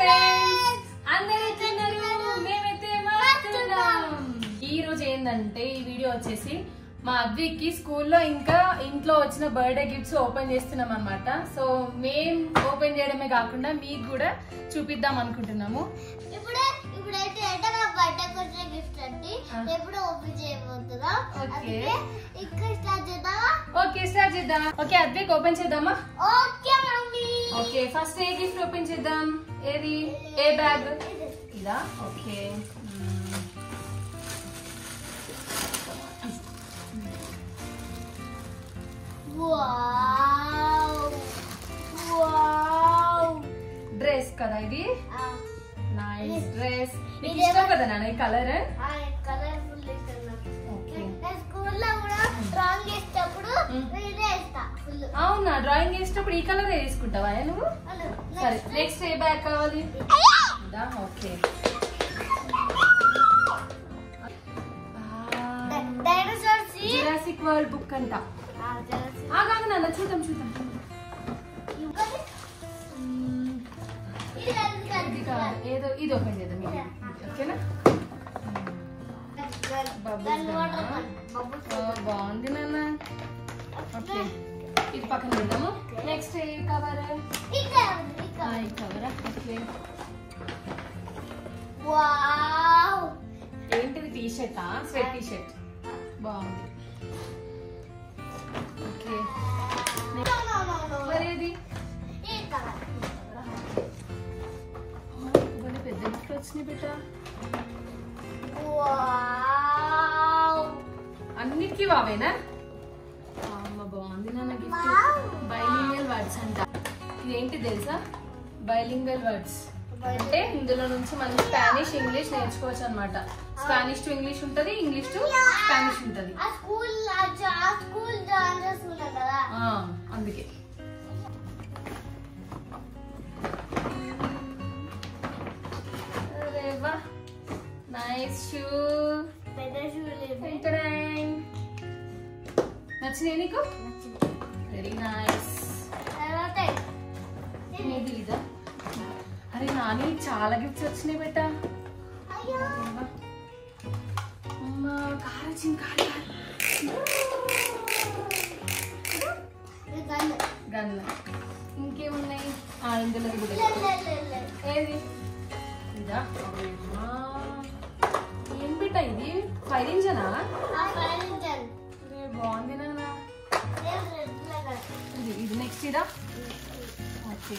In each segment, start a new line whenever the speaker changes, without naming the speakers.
Friends, అందరూ ఎట్లున్నారు? మేమైతే మస్తున్నాం. ఈ రోజు ఏంటంటే ఈ వీడియో వచ్చేసి మా అద్వికి స్కూల్లో ఇంకా ఇంట్లో వచ్చిన బర్త్డే గిఫ్ట్స్ ఓపెన్ చేస్తున్నాం అన్నమాట. సో మేం ఓపెన్ చేయడమే కాకుండా మీకు కూడా చూపిద్దాం అనుకుంటున్నాము. ఓకే అద్విక్ ఓపెన్ చేద్దామా? ఓకే ఫస్ట్ ఏ గిఫ్ట్ ఓపెన్ చేద్దాం? ఏది? ఏ బ్యాగ్ ఇదా? ఓకే డ్రెస్ కదా ఇది. Nice dress. నీకు ఇష్టం కదా నాన్న ఈ కలర్? అవునా, డ్రాయింగ్ వేసేటప్పుడు ఈ కలర్ వేసుకుంటావా నువ్వు? సరే నెక్స్ట్ ఏ బ్యాగ్ కావాలి? ఓకే జురాసిక్ వరల్డ్ బుక్ అంట. కాదు నాన్న చూద్దాం చూద్దాం. ఏదో ఇది ఓపెన్ చేద్దాం. ఓకేనా? బాగుంది నాన్న. ఓకే ఇది పక్కన పెడదాము. నెక్స్ట్ ఏ కవర్? ఈ కవరా? ఓకే ఏంటిది? టీ షర్టా? స్వెట్ టీ షర్ట్ బాగుంది. ఓకే మరి ఇది పెద్ద గిఫ్ట్ వచ్చినాయి బిడ్డ. అన్నిటికీ వావేనా? అమ్మ బాగుంది నాన్న గిఫ్ట్. బైలింగల్ వర్డ్స్ అంట. ఇదేంటి తెలుసా? బైలింగల్ వర్డ్స్ అంటే ఇందులో నుంచి మనం స్పానిష్ ఇంగ్లీష్ నేర్చుకోవచ్చు అనమాట. స్పానిష్ టు ఇంగ్లీష్ ఉంటది, ఇంగ్లీష్ టు స్పానిష్ ఉంటది. అందుకే నైస్ షూ. నచ్చినాయి నీకు? Very nice. ఇదా? అరే నాని చాలా గిఫ్ట్స్ వచ్చినాయి బెట్ట. అమ్మా కార్ వచ్చింది. గన్. ఇంకేమున్నాయి? ఇందులో ఏది? ఇదా? ఏం బిడ్డ ఇది? 5 ఇంచనా? బాగుంది నాన్న. ఇది నెక్స్ట్ ఇదా? Okay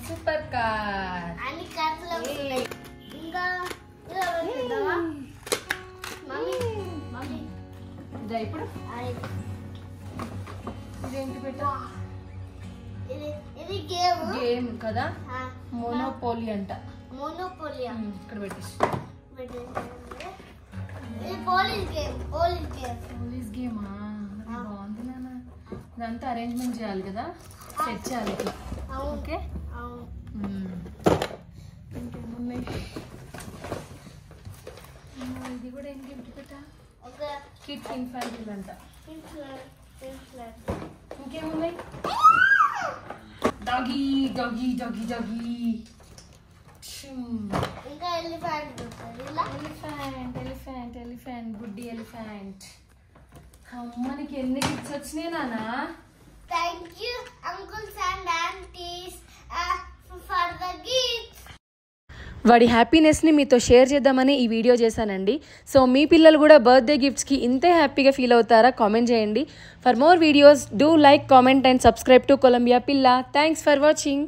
super car. ఇదా ఇప్పుడు? ఇదేంటి బిడ్డ? గేమ్ కదా, మోనోపోలీ అంట. ఇక్కడ పెట్టేసి పోలీస్ గేమా? బాగుంది నాన్న. ఇదంతా అరేంజ్మెంట్ చేయాలి కదా, సెట్ చేయాలి ఇట్లా. ఓకే ఇంకేమున్నాయి? ఇది కూడా ఏం గిఫ్ట్ పెట్టా? కిడ్స్ ఇన్ఫాంటిల్ అంట. ఇంకేమున్నాయి? Doggy doggy doggy doggy. Elephant గుడ్డి ఎలిఫెంట్. అమ్మనికి ఎన్ని గిఫ్ట్స్ వచ్చినాయి నానా?
Thank you uncles and aunties for the gifts.
వాడి హ్యాపీనెస్ని మీతో షేర్ చేద్దామని ఈ వీడియో చేశానండి. సో మీ పిల్లలు కూడా బర్త్డే గిఫ్ట్స్కి ఇంతే హ్యాపీగా ఫీల్ అవుతారా? కామెంట్ చేయండి. For more videos do like, comment and subscribe to Colombia పిల్ల. Thanks for watching.